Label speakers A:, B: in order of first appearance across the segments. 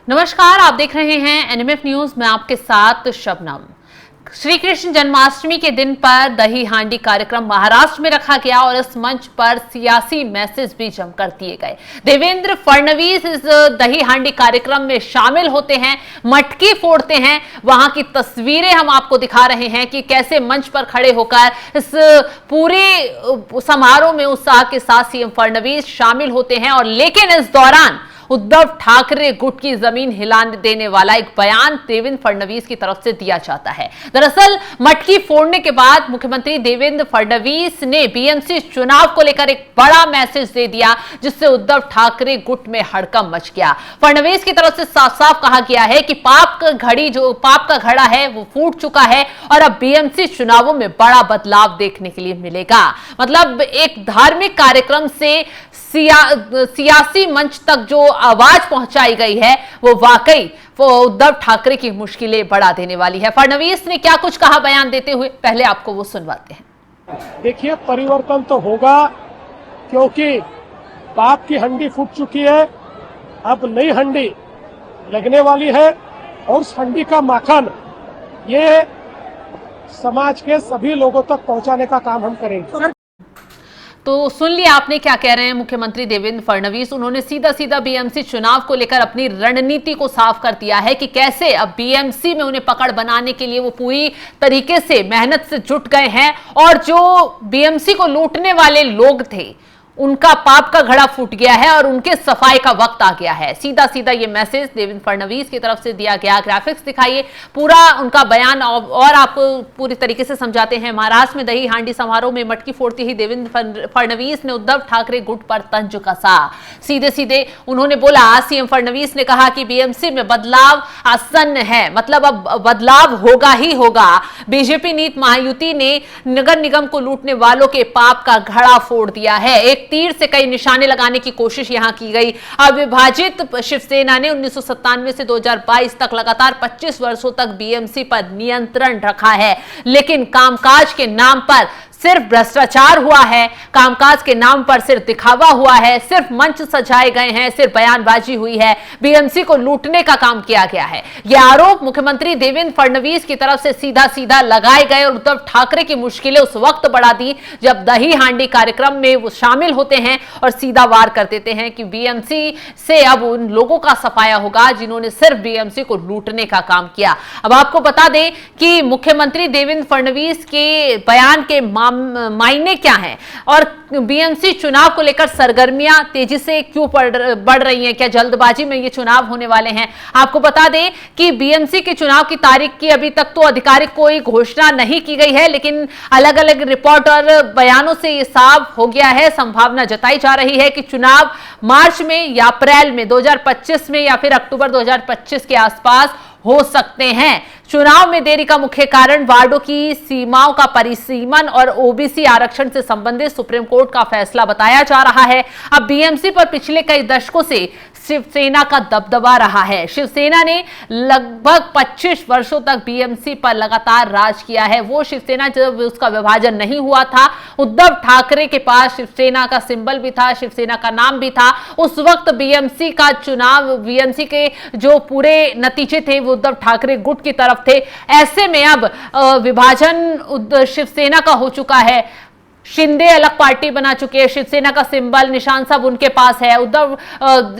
A: नमस्कार, आप देख रहे हैं एनएमएफ न्यूज में आपके साथ शबनम। श्री कृष्ण जन्माष्टमी के दिन पर दही हांडी कार्यक्रम महाराष्ट्र में रखा गया और इस मंच पर सियासी मैसेज भी जमकर दिए गए। देवेंद्र फडणवीस इस दही हांडी कार्यक्रम में शामिल होते हैं, मटकी फोड़ते हैं। वहां की तस्वीरें हम आपको दिखा रहे हैं कि कैसे मंच पर खड़े होकर इस पूरे समारोह में उत्साह के साथ सीएम फडणवीस शामिल होते हैं। और लेकिन इस दौरान उद्धव ठाकरे गुट की जमीन हिला देने वाला एक बयान देवेंद्र फडणवीस की तरफ से दिया जाता है। दरअसल मटकी फोड़ने के बाद मुख्यमंत्री देवेंद्र फडणवीस ने बीएमसी चुनाव को लेकर एक बड़ा मैसेज दे दिया, जिससे उद्धव ठाकरे गुट में हड़कंप मच गया। फडणवीस की तरफ से साफ साफ कहा गया है कि पाप का घड़ा है वो फूट चुका है और अब बीएमसी चुनावों में बड़ा बदलाव देखने के लिए मिलेगा। मतलब एक धार्मिक कार्यक्रम से सियासी मंच तक जो आवाज पहुंचाई गई है वो वाकई वो उद्धव ठाकरे की मुश्किलें बढ़ा देने वाली है। फडणवीस ने क्या कुछ कहा बयान देते हुए, पहले आपको वो सुनवाते हैं।
B: देखिए, परिवर्तन तो होगा क्योंकि पाप की हंडी फूट चुकी है, अब नई हंडी लगने वाली है और उस हंडी का माखन ये समाज के सभी लोगों तक पहुंचाने का काम हम करेंगे।
A: तो सुन लिया आपने क्या कह रहे हैं मुख्यमंत्री देवेंद्र फडणवीस। उन्होंने सीधा सीधा बीएमसी चुनाव को लेकर अपनी रणनीति को साफ कर दिया है कि कैसे अब बीएमसी में उन्हें पकड़ बनाने के लिए वो पूरी तरीके से मेहनत से जुट गए हैं और जो बीएमसी को लूटने वाले लोग थे उनका पाप का घड़ा फूट गया है और उनके सफाई का वक्त आ गया है। सीधा सीधा ये मैसेज देवेंद्र फडणवीस की तरफ से दिया गया। ग्राफिक्स दिखाइए पूरा उनका बयान और आपको पूरी तरीके से समझाते हैं। महाराष्ट्र में दही हांडी समारोह में मटकी फोड़ती ही देवेंद्र फडणवीस ने उद्धव ठाकरे गुट पर तंज कसा। सीधे सीधे उन्होंने बोला, सीएम फडणवीस ने कहा कि बीएमसी में बदलाव आसन्न है, मतलब अब बदलाव होगा ही होगा। बीजेपी नीति महायुति ने नगर निगम को लूटने वालों के पाप का घड़ा फोड़ दिया है। एक तीर से कई निशाने लगाने की कोशिश यहां की गई। अविभाजित शिवसेना ने 1997 से 2022 तक लगातार 25 वर्षों तक बीएमसी पर नियंत्रण रखा है, लेकिन कामकाज के नाम पर सिर्फ भ्रष्टाचार हुआ है, कामकाज के नाम पर सिर्फ दिखावा हुआ है, सिर्फ मंच सजाए गए हैं, सिर्फ बयानबाजी हुई है, बीएमसी को लूटने का काम किया गया है। यह आरोप मुख्यमंत्री देवेंद्र फडणवीस की तरफ से सीधा सीधा लगाए गए और उद्धव ठाकरे की मुश्किलें उस वक्त बढ़ा दी जब दही हांडी कार्यक्रम में वो शामिल होते हैं और सीधा वार कर देते हैं कि बीएमसी से अब उन लोगों का सफाया होगा जिन्होंने सिर्फ बीएमसी को लूटने का काम किया। अब आपको बता दें कि मुख्यमंत्री देवेंद्र फडणवीस के बयान के मायने क्या हैं और बीएमसी चुनाव को लेकर सरगर्मियां तेजी से क्यों बढ़ रही हैं, क्या जल्दबाजी में ये चुनाव होने वाले हैं। आपको बता दें कि बीएमसी के चुनाव की तारीख की अभी तक तो आधिकारिक कोई घोषणा नहीं की गई है, लेकिन अलग अलग रिपोर्ट और बयानों से ये साफ हो गया है, संभावना जताई जा रही है कि चुनाव मार्च में या अप्रैल में 2025 में या फिर अक्टूबर 2025 के आसपास हो सकते हैं। चुनाव में देरी का मुख्य कारण वार्डों की सीमाओं का परिसीमन और ओबीसी आरक्षण से संबंधित सुप्रीम कोर्ट का फैसला बताया जा रहा है। अब बीएमसी पर पिछले कई दशकों से शिवसेना का दबदबा रहा है। शिवसेना ने लगभग 25 वर्षों तक बीएमसी पर लगातार राज किया है। वो शिवसेना जब उसका विभाजन नहीं हुआ था, उद्धव ठाकरे के पास शिवसेना का सिंबल भी था, शिवसेना का नाम भी था। उस वक्त बीएमसी का चुनाव, बीएमसी के जो पूरे नतीजे थे वो उद्धव ठाकरे गुट की तरफ थे। ऐसे में अब विभाजन शिवसेना का हो चुका है, शिंदे अलग पार्टी बना चुके हैं, शिवसेना का सिंबल निशान सब उनके पास है, उद्धव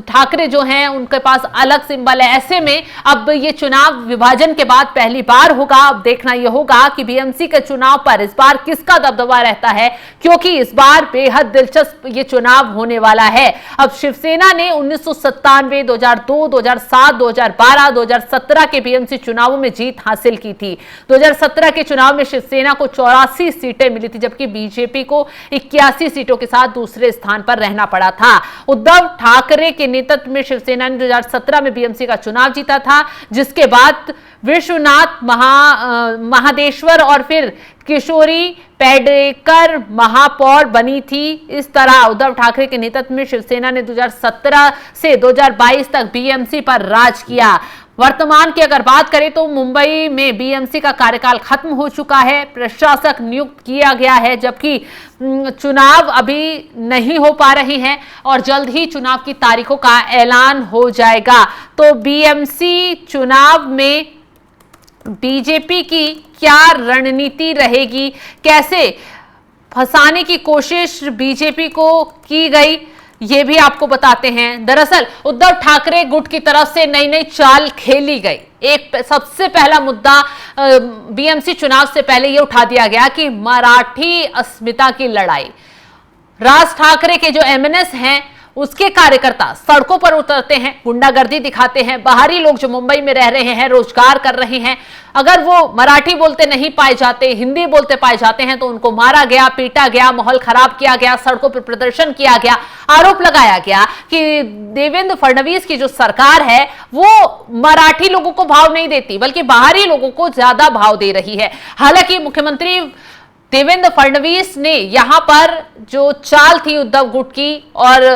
A: ठाकरे जो हैं उनके पास अलग सिंबल है। ऐसे में अब ये चुनाव विभाजन के बाद पहली बार होगा। अब देखना यह होगा कि बीएमसी के चुनाव पर इस बार किसका दबदबा रहता है, क्योंकि इस बार बेहद दिलचस्प ये चुनाव होने वाला है। अब शिवसेना ने 1997, 2002, 2007, 2012, 2017 के बीएमसी चुनावों में जीत हासिल की थी। 2017 के चुनाव में शिवसेना को 84 सीटें मिली थी, जबकि बीजेपी को 81 सीटों के साथ दूसरे स्थान पर रहना पड़ा था। उद्धव ठाकरे के नेतृत्व में शिवसेना ने 2017 में बीएमसी का चुनाव जीता था, जिसके बाद विश्वनाथ महादेश्वर और फिर किशोरी पेडनेकर महापौर बनी थी। इस तरह उद्धव ठाकरे के नेतृत्व में शिवसेना ने 2017 से 2022 तक बीएमसी पर राज किया। वर्तमान की अगर बात करें तो मुंबई में बीएमसी का कार्यकाल खत्म हो चुका है, प्रशासक नियुक्त किया गया है, जबकि चुनाव अभी नहीं हो पा रहे हैं और जल्द ही चुनाव की तारीखों का ऐलान हो जाएगा। तो बीएमसी चुनाव में बीजेपी की क्या रणनीति रहेगी, कैसे फंसाने की कोशिश बीजेपी को की गई, ये भी आपको बताते हैं। दरअसल उद्धव ठाकरे गुट की तरफ से नई नई चाल खेली गई। एक सबसे पहला मुद्दा बीएमसी चुनाव से पहले ये उठा दिया गया कि मराठी अस्मिता की लड़ाई। राज ठाकरे के जो एमएनएस हैं उसके कार्यकर्ता सड़कों पर उतरते हैं, गुंडागर्दी दिखाते हैं। बाहरी लोग जो मुंबई में रह रहे हैं, रोजगार कर रहे हैं, अगर वो मराठी बोलते नहीं पाए जाते, हिंदी बोलते पाए जाते हैं तो उनको मारा गया, पीटा गया, माहौल खराब किया गया, सड़कों पर प्रदर्शन किया गया। आरोप लगाया गया कि देवेंद्र फडणवीस की जो सरकार है वो मराठी लोगों को भाव नहीं देती बल्कि बाहरी लोगों को ज्यादा भाव दे रही है। हालांकि मुख्यमंत्री देवेंद्र फडणवीस ने यहां पर जो चाल थी उद्धव गुट की और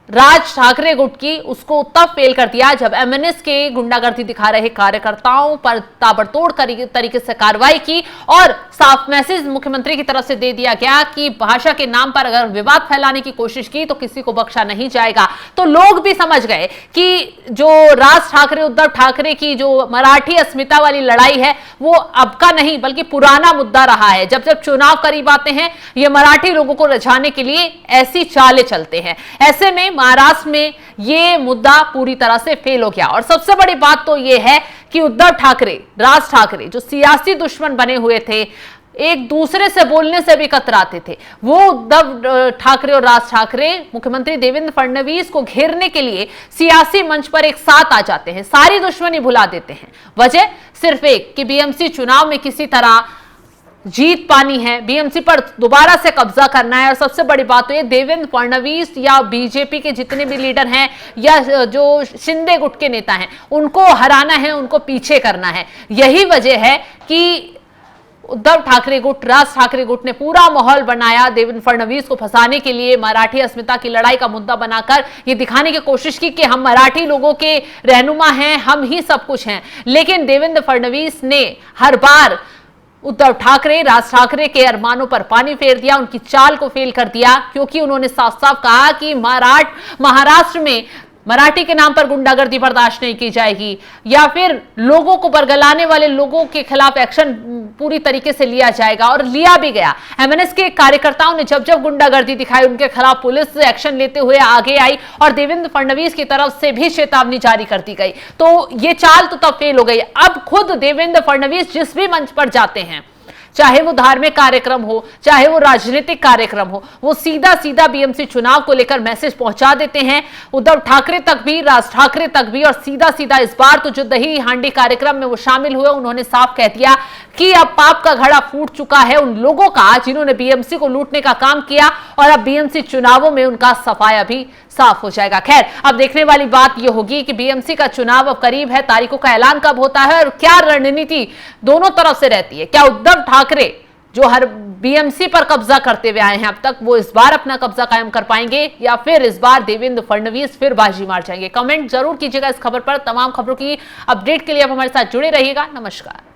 A: राज ठाकरे गुट की, उसको तब फेल कर दिया जब एमएनएस के गुंडागर्दी दिखा रहे कार्यकर्ताओं पर ताबड़तोड़ तरीके से कार्रवाई की और साफ मैसेज मुख्यमंत्री की तरफ से दे दिया गया कि भाषा के नाम पर अगर विवाद फैलाने की कोशिश की तो किसी को बख्शा नहीं जाएगा। तो लोग भी समझ गए कि जो राज ठाकरे उद्धव ठाकरे की जो मराठी अस्मिता वाली लड़ाई है वो अब का नहीं बल्कि पुराना मुद्दा रहा है। जब जब चुनाव करीब आते हैं ये मराठी लोगों को रिझाने के लिए ऐसी चालें चलते हैं। ऐसे में महाराष्ट्र में यह मुद्दा पूरी तरह से फेल हो गया। और सबसे बड़ी बात तो यह है कि उद्धव ठाकरे, राज ठाकरे जो सियासी दुश्मन बने हुए थे, एक दूसरे से बोलने से भी कतराते थे, वो उद्धव ठाकरे और राज ठाकरे मुख्यमंत्री देवेंद्र फडणवीस को घेरने के लिए सियासी मंच पर एक साथ आ जाते हैं, सारी दुश्मनी भुला देते हैं। वजह सिर्फ एक कि बीएमसी चुनाव में किसी तरह जीत पानी है, बीएमसी पर दोबारा से कब्जा करना है। और सबसे बड़ी बात तो ये देवेंद्र फडणवीस या बीजेपी के जितने भी लीडर हैं या जो शिंदे गुट के नेता हैं उनको हराना है, उनको पीछे करना है। यही वजह है कि उद्धव ठाकरे गुट, राज ठाकरे गुट ने पूरा माहौल बनाया देवेंद्र फडणवीस को फंसाने के लिए, मराठी अस्मिता की लड़ाई का मुद्दा बनाकर ये दिखाने की कोशिश की कि हम मराठी लोगों के रहनुमा हैं, हम ही सब कुछ हैं। लेकिन देवेंद्र फडणवीस ने हर बार उद्धव ठाकरे, राज ठाकरे के अरमानों पर पानी फेर दिया, उनकी चाल को फेल कर दिया, क्योंकि उन्होंने साफ साफ कहा कि महाराष्ट्र में मराठी के नाम पर गुंडागर्दी बर्दाश्त नहीं की जाएगी या फिर लोगों को बरगलाने वाले लोगों के खिलाफ एक्शन पूरी तरीके से लिया जाएगा। और लिया भी गया। एमएनएस के कार्यकर्ताओं ने जब जब गुंडागर्दी दिखाई उनके खिलाफ पुलिस एक्शन लेते हुए आगे आई और देवेंद्र फडणवीस की तरफ से भी चेतावनी जारी कर दी गई। तो ये चाल तो तब फेल हो गई। अब खुद देवेंद्र फडणवीस जिस भी मंच पर जाते हैं, चाहे वो धार्मिक कार्यक्रम हो, चाहे वो राजनीतिक कार्यक्रम हो, वो सीधा सीधा बीएमसी चुनाव को लेकर मैसेज पहुंचा देते हैं उद्धव ठाकरे तक भी, राज ठाकरे तक भी। और सीधा सीधा इस बार तो जो दही हांडी कार्यक्रम में वो शामिल हुए, उन्होंने साफ कह दिया कि अब पाप का घड़ा फूट चुका है उन लोगों का जिन्होंने बीएमसी को लूटने का काम किया और अब बीएमसी चुनावों में उनका सफाया भी साफ हो जाएगा। खैर, अब देखने वाली बात यह होगी कि बीएमसी का चुनाव अब करीब है, तारीखों का ऐलान कब होता है और क्या रणनीति दोनों तरफ से रहती है। क्या उद्धव ठाकरे जो हर बीएमसी पर कब्जा करते हुए आए हैं अब तक, वो इस बार अपना कब्जा कायम कर पाएंगे या फिर इस बार देवेंद्र फडणवीस फिर बाजी मार जाएंगे? कमेंट जरूर कीजिएगा इस खबर पर। तमाम खबरों की अपडेट के लिए आप हमारे साथ जुड़े रहिएगा। नमस्कार।